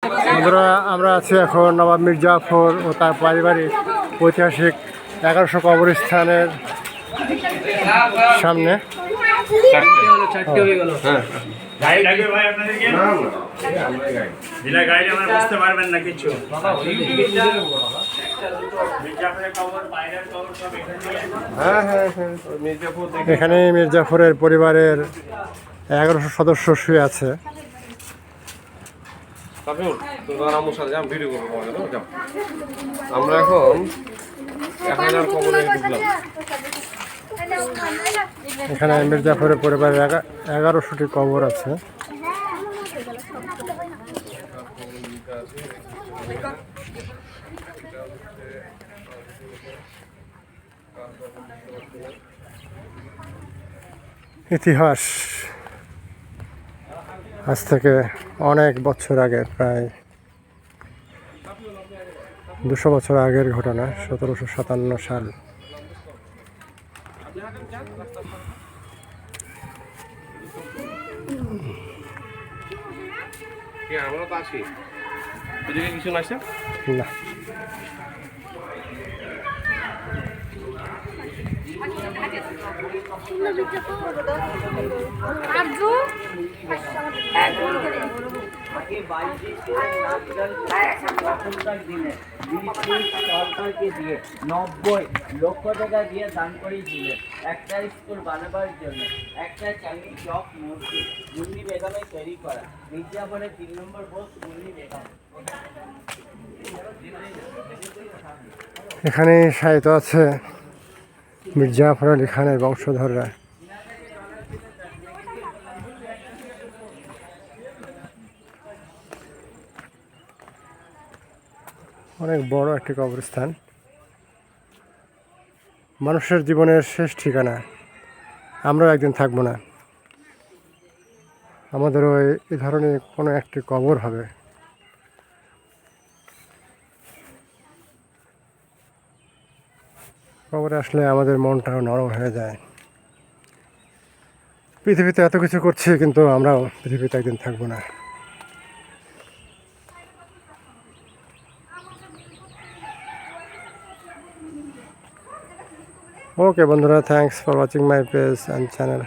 বন্ধুরা, আমরা আছি এখন নবাব মীর জাফর ও তার পারিবারিক ঐতিহাসিক 1100 কবরস্থানের সামনে। এখানে মীর জাফরের পরিবারের 1100 সদস্য শুয়ে আছে। আমরা এখন কবরে ঢুকলাম। এখানে মীর জাফরের পরিবারের 1100টি কবর আছে। ইতিহাস আজ থেকে অনেক বছর আগে, প্রায় 200 বছর আগের ঘটনা। 1757 সাল। আমরা তো আছি, কিছু না না, সরকারকে দিয়ে 90 লক্ষ টাকা দিয়ে দান করেছিলেন একটা স্কুল বানাবার জন্য, একটা চাকরি জব মসজিদ মুন্নি বেগমে তৈরি করা। মির্জাপুরের 3 নম্বর বোস মুন্নি বেগম। এখানে সাহিত্য আছে মীর জাফর আলী খানের বংশধররা। অনেক বড় একটি কবরস্থান, মানুষের জীবনের শেষ ঠিকানা। আমরাও একদিন থাকবো না, আমাদেরও এই ধরনের কোনো একটি কবর হবে। কবরে আসলে আমাদের মনটাও নরম হয়ে যায়। পৃথিবীতে এত কিছু করছি, কিন্তু আমরাও পৃথিবীতে একদিন থাকবো না। ওকে বন্ধুরা, thanks for watching my page and channel.